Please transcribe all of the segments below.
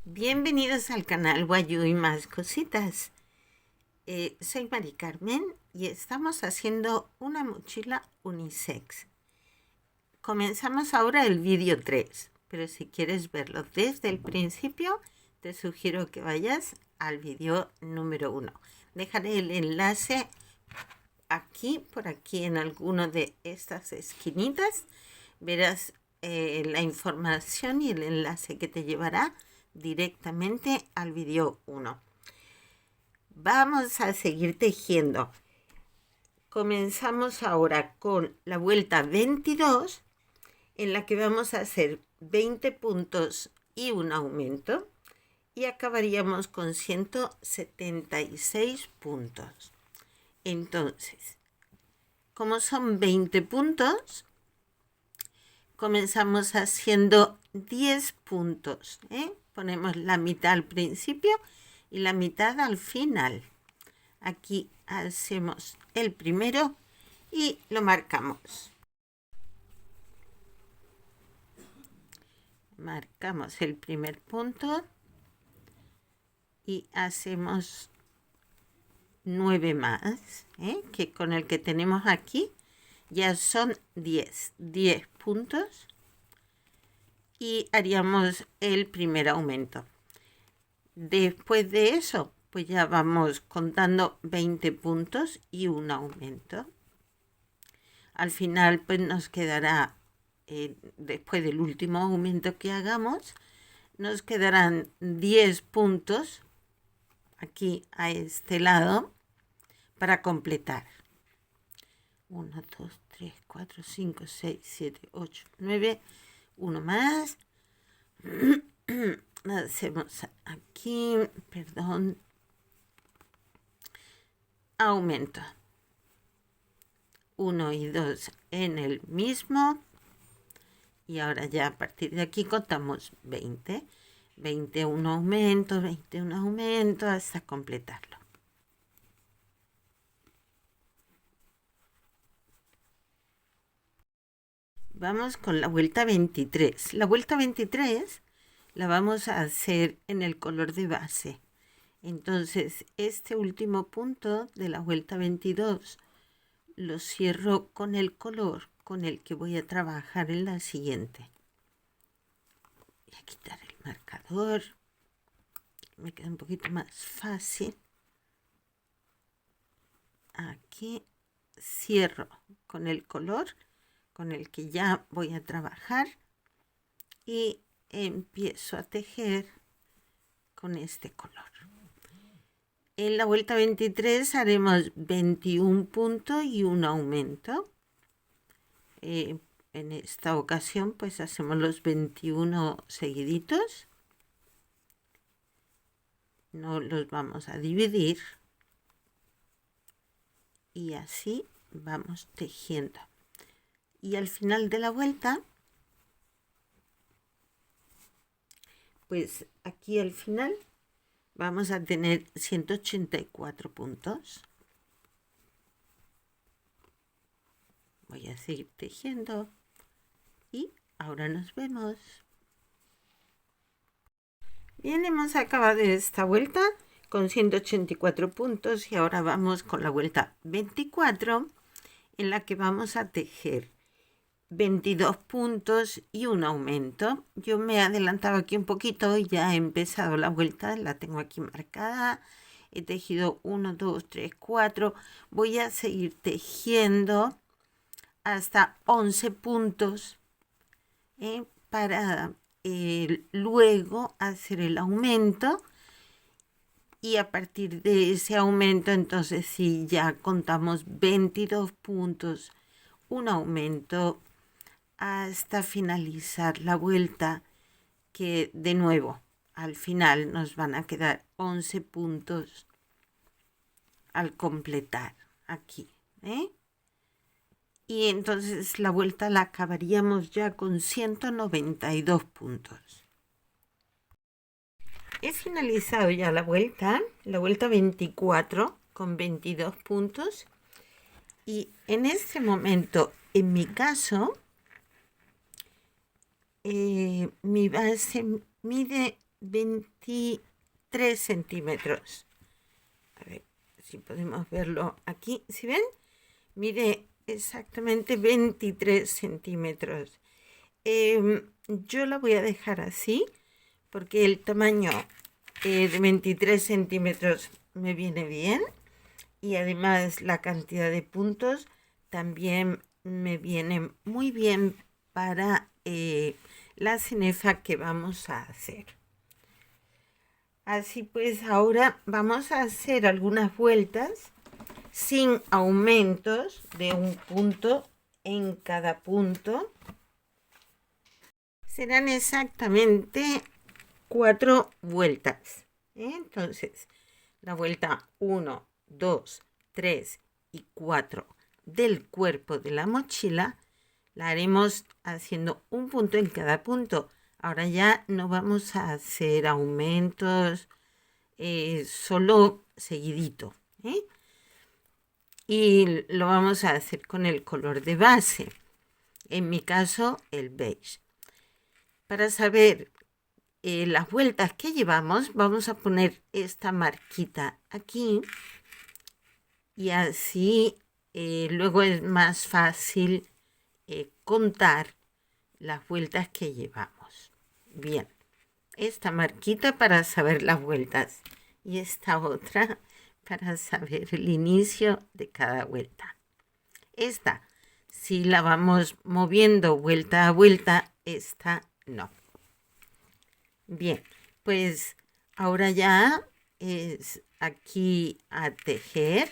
Bienvenidos al canal Wayuu y más cositas. Soy Mari Carmen y estamos haciendo una mochila unisex. Comenzamos ahora el vídeo 3, pero si quieres verlo desde el principio, te sugiero que vayas al vídeo número 1. Dejaré el enlace aquí, por aquí en alguno de estas esquinitas. Verás la información y el enlace que te llevará directamente al vídeo 1. Vamos a seguir tejiendo. Comenzamos ahora con la vuelta 22, en la que vamos a hacer 20 puntos y un aumento, y acabaríamos con 176 puntos. Entonces, como son 20 puntos, comenzamos haciendo 10 puntos, Ponemos la mitad al principio y la mitad al final. Aquí hacemos el primero y lo marcamos. Marcamos el primer punto y hacemos 9 más, que con el que tenemos aquí ya son 10 puntos. Y haríamos el primer aumento. Después de eso, pues ya vamos contando 20 puntos y un aumento. Al final, pues nos quedará, después del último aumento que hagamos, nos quedarán 10 puntos aquí a este lado para completar. 1, 2, 3, 4, 5, 6, 7, 8, 9... Uno más. Hacemos aquí, perdón, aumento. 1 y 2 en el mismo. Y ahora ya a partir de aquí contamos 20. 21 aumentos, 21 aumentos hasta completarlo. Vamos con la vuelta 23. La vuelta 23 la vamos a hacer en el color de base. Entonces, este último punto de la vuelta 22 lo cierro con el color con el que voy a trabajar en la siguiente. Voy a quitar el marcador. Me queda un poquito más fácil. Aquí cierro con el color con el que ya voy a trabajar y empiezo a tejer con este color. En la vuelta 23 haremos 21 puntos y un aumento. En esta ocasión pues hacemos los 21 seguiditos. No los vamos a dividir. Y así vamos tejiendo. Y al final de la vuelta, pues aquí al final vamos a tener 184 puntos. Voy a seguir tejiendo y ahora nos vemos. Bien, hemos acabado esta vuelta con 184 puntos y ahora vamos con la vuelta 24, en la que vamos a tejer 22 puntos y un aumento. Yo me he adelantado aquí un poquito y ya he empezado la vuelta, la tengo aquí marcada. He tejido 1, 2, 3, 4. Voy a seguir tejiendo hasta 11 puntos para luego hacer el aumento. Y a partir de ese aumento, entonces sí, ya contamos 22 puntos, un aumento, hasta finalizar la vuelta, que de nuevo al final nos van a quedar 11 puntos al completar aquí, y entonces la vuelta la acabaríamos ya con 192 puntos. He finalizado ya la vuelta 24 con 22 puntos, y en este momento, en mi caso, mi base mide 23 centímetros. A ver si podemos verlo aquí. ¿Sí ven? Mide exactamente 23 centímetros. Yo la voy a dejar así porque el tamaño de 23 centímetros me viene bien y además la cantidad de puntos también me viene muy bien para la cenefa que vamos a hacer. Así pues, ahora vamos a hacer algunas vueltas sin aumentos de un punto en cada punto. Serán exactamente 4 vueltas. Entonces, la vuelta 1, 2, 3 y 4 del cuerpo de la mochila la haremos haciendo un punto en cada punto. Ahora ya no vamos a hacer aumentos, solo seguidito. Y lo vamos a hacer con el color de base. En mi caso, el beige. Para saber las vueltas que llevamos, vamos a poner esta marquita aquí. Y así luego es más fácil contar las vueltas que llevamos. Bien, esta marquita para saber las vueltas y esta otra para saber el inicio de cada vuelta. Esta, si la vamos moviendo vuelta a vuelta, esta no. Bien, pues ahora ya es aquí a tejer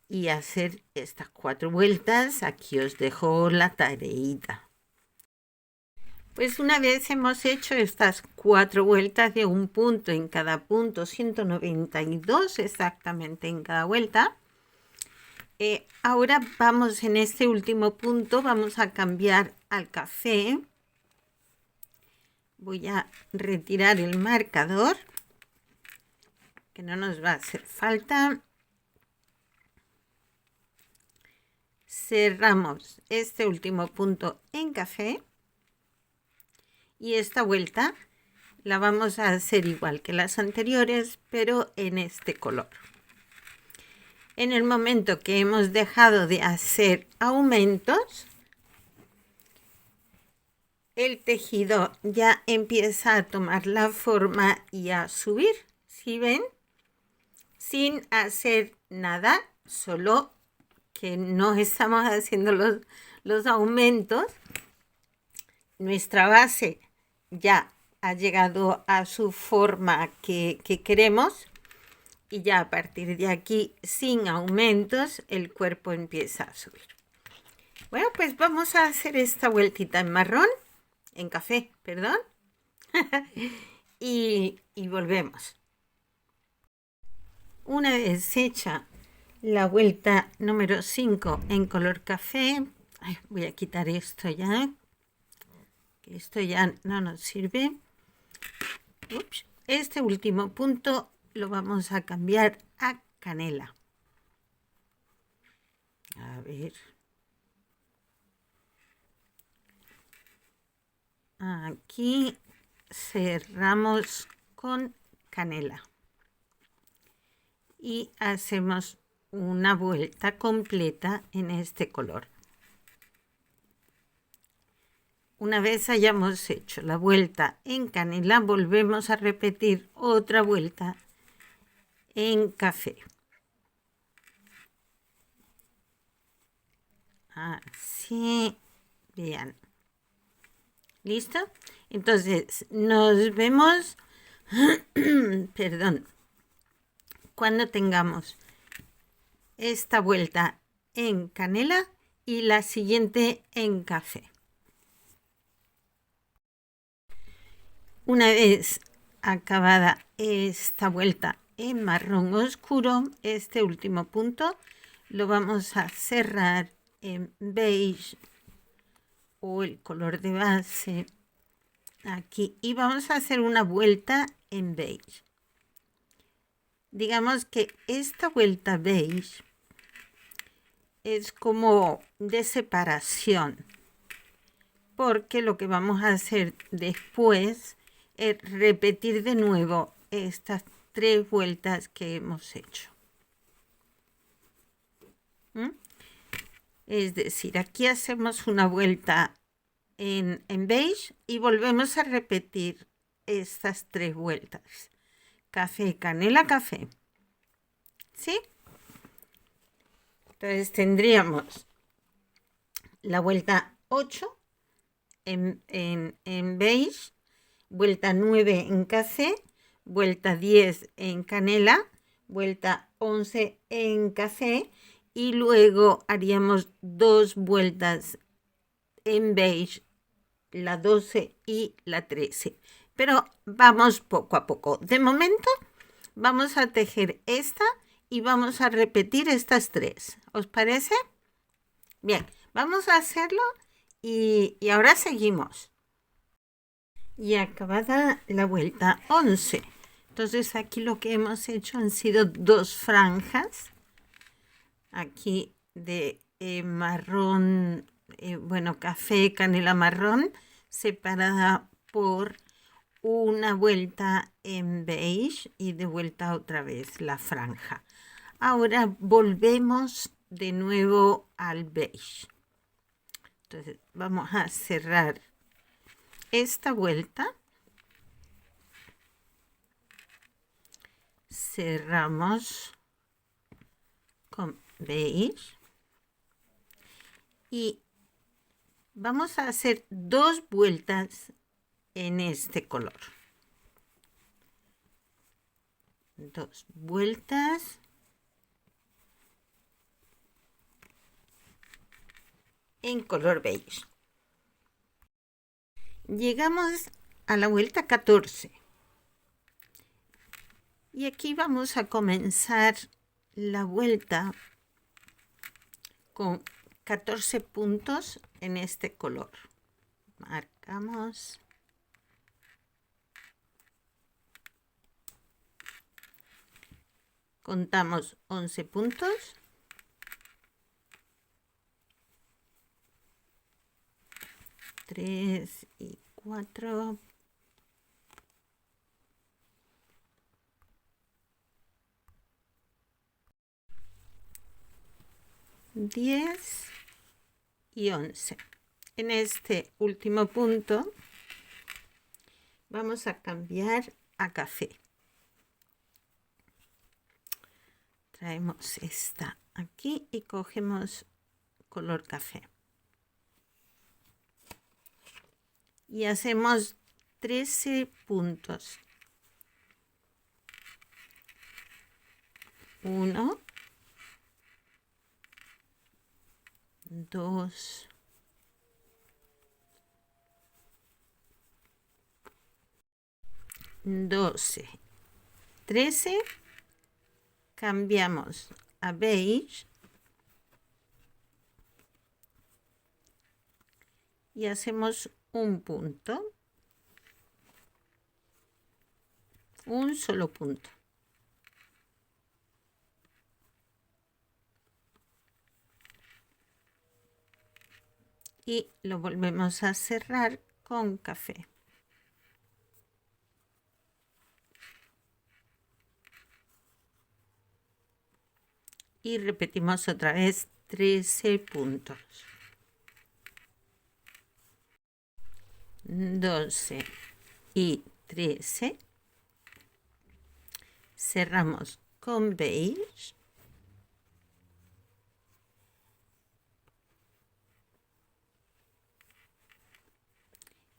y hacer estas 4 vueltas. Aquí os dejo la tareita. Pues una vez hemos hecho estas 4 vueltas de un punto en cada punto, 192 exactamente en cada vuelta. Ahora vamos en este último punto, vamos a cambiar al café. Voy a retirar el marcador, que no nos va a hacer falta. Cerramos este último punto en café. Y esta vuelta la vamos a hacer igual que las anteriores, pero en este color. En el momento que hemos dejado de hacer aumentos, el tejido ya empieza a tomar la forma y a subir. ¿Sí ven? Sin hacer nada, solo que no estamos haciendo los aumentos. Nuestra base ya ha llegado a su forma que queremos y ya a partir de aquí, sin aumentos, el cuerpo empieza a subir. Bueno, pues vamos a hacer esta vueltita en marrón, en café, perdón, y volvemos. Una vez hecha la vuelta número 5 en color café, voy a quitar esto ya, que esto ya no nos sirve. Ups. Este último punto lo vamos a cambiar a canela. A ver. Aquí cerramos con canela. Y hacemos una vuelta completa en este color. Una vez hayamos hecho la vuelta en canela, volvemos a repetir otra vuelta en café. Así, vean. ¿Listo? Entonces, nos vemos, perdón, cuando tengamos esta vuelta en canela y la siguiente en café. Una vez acabada esta vuelta en marrón oscuro, este último punto lo vamos a cerrar en beige o el color de base aquí y vamos a hacer una vuelta en beige. Digamos que esta vuelta beige es como de separación, porque lo que vamos a hacer después es repetir de nuevo estas 3 vueltas que hemos hecho. Es decir, aquí hacemos una vuelta en beige y volvemos a repetir estas 3 vueltas. Café, canela, café. ¿Sí? Entonces tendríamos la vuelta 8 en beige, vuelta 9 en café, vuelta 10 en canela, vuelta 11 en café y luego haríamos 2 vueltas en beige, la 12 y la 13. Pero vamos poco a poco. De momento vamos a tejer esta y vamos a repetir estas 3. ¿Os parece? Bien, vamos a hacerlo y ahora seguimos. Y acabada la vuelta 11. Entonces aquí lo que hemos hecho han sido 2 franjas. Aquí de marrón, bueno, café, canela marrón, separada por una vuelta en beige y de vuelta otra vez la franja. Ahora volvemos de nuevo al beige. Entonces vamos a cerrar esta vuelta. Cerramos con beige y vamos a hacer 2 vueltas en este color. 2 vueltas. En color beige. Llegamos a la vuelta 14. Y aquí vamos a comenzar la vuelta con 14 puntos en este color. Marcamos. Contamos 11 puntos. 3 y 4. 10 y 11. En este último punto vamos a cambiar a café. Traemos esta aquí y cogemos color café. Y hacemos 13 puntos. 1, 2, 12, 13, cambiamos a beige y hacemos un punto, un solo punto. Y lo volvemos a cerrar con café. Y repetimos otra vez 13 puntos. 12 y 13. Cerramos con beige.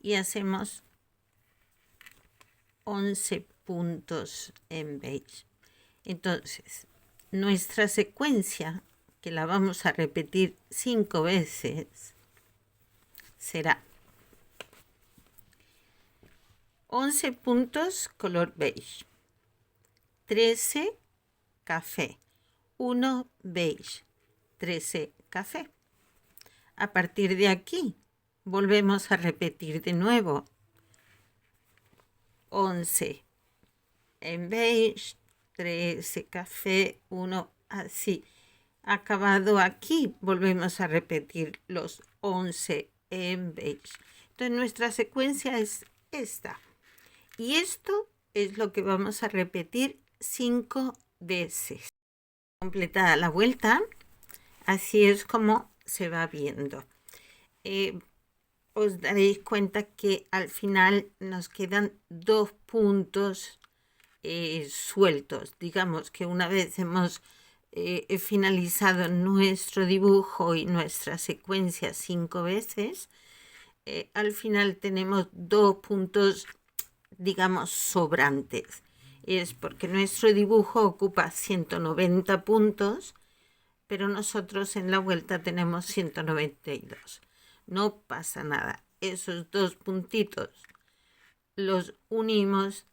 Y hacemos 11 puntos en beige. Entonces, nuestra secuencia, que la vamos a repetir 5 veces, será 11 puntos color beige, 13 café, 1 beige, 13 café. A partir de aquí, volvemos a repetir de nuevo 11 en beige, 13 café, 1 así. Acabado aquí, volvemos a repetir los 11 en beige. Entonces nuestra secuencia es esta. Y esto es lo que vamos a repetir 5 veces. Completada la vuelta, así es como se va viendo. Os daréis cuenta que al final nos quedan 2 puntos sueltos. Digamos que una vez hemos finalizado nuestro dibujo y nuestra secuencia 5 veces, al final tenemos 2 puntos, digamos, sobrantes. Es porque nuestro dibujo ocupa 190 puntos, pero nosotros en la vuelta tenemos 192. No pasa nada. Esos 2 puntitos los unimos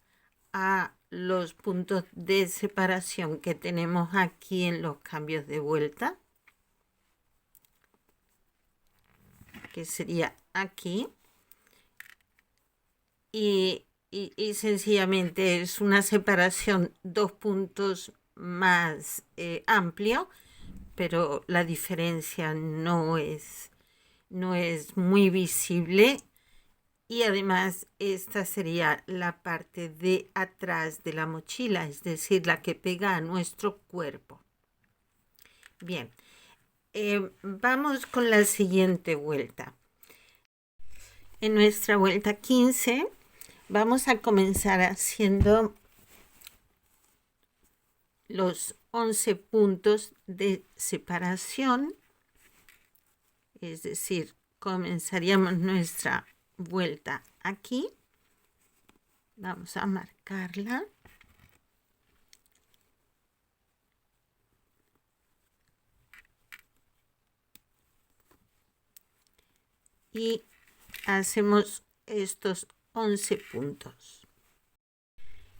a los puntos de separación que tenemos aquí en los cambios de vuelta, que sería aquí, y sencillamente es una separación 2 puntos más amplio, pero la diferencia no es muy visible. Y además esta sería la parte de atrás de la mochila, es decir, la que pega a nuestro cuerpo. Bien, vamos con la siguiente vuelta. En nuestra vuelta 15 vamos a comenzar haciendo los 11 puntos de separación, es decir, comenzaríamos nuestra vuelta aquí. Vamos a marcarla. Y hacemos estos 11 puntos.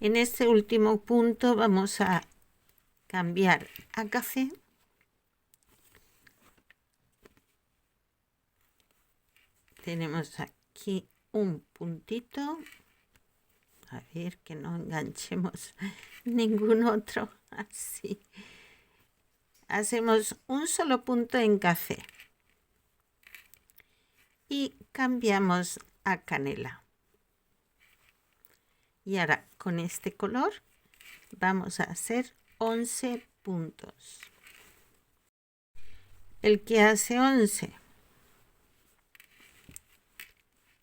En este último punto vamos a cambiar a café. Tenemos aquí un puntito. A ver que no enganchemos ningún otro. Así. Hacemos un solo punto en café. Y cambiamos a canela. Y ahora con este color vamos a hacer 11 puntos. El que hace 11.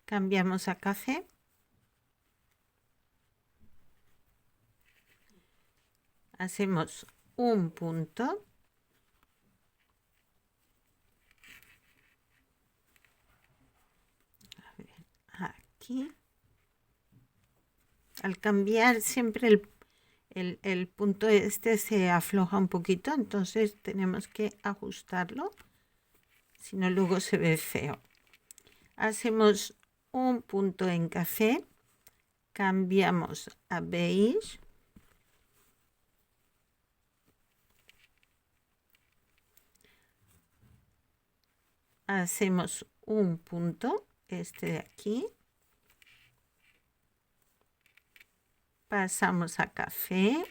Cambiamos a café. Hacemos un punto. A ver, aquí. Al cambiar siempre el punto este se afloja un poquito, entonces tenemos que ajustarlo, si no luego se ve feo. Hacemos un punto en café, cambiamos a beige. Hacemos un punto, este de aquí. Pasamos a café.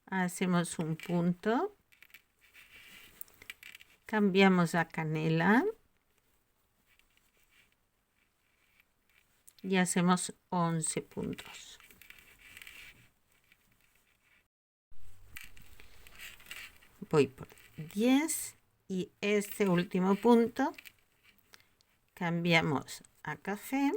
Hacemos un punto. Cambiamos a canela. Y hacemos 11 puntos. Voy por 10 y este último punto cambiamos a café.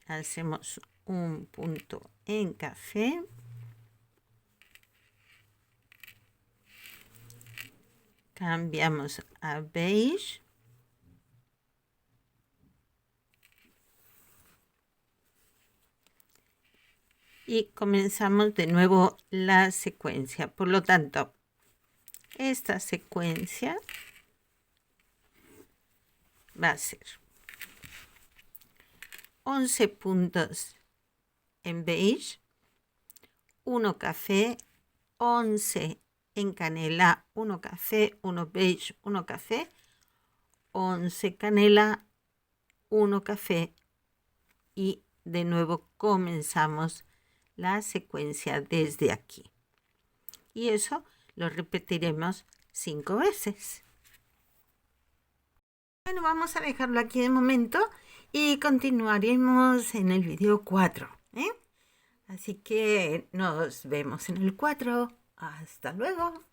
Hacemos un punto en café. Cambiamos a beige. Y comenzamos de nuevo la secuencia. Por lo tanto, esta secuencia va a ser 11 puntos en beige, 1 café, 11 en canela, 1 café, 1 beige, 1 café, 11 canela, 1 café y de nuevo comenzamos la secuencia desde aquí. Y eso lo repetiremos 5 veces. Bueno, vamos a dejarlo aquí de momento y continuaremos en el video 4. Así que nos vemos en el 4. Hasta luego.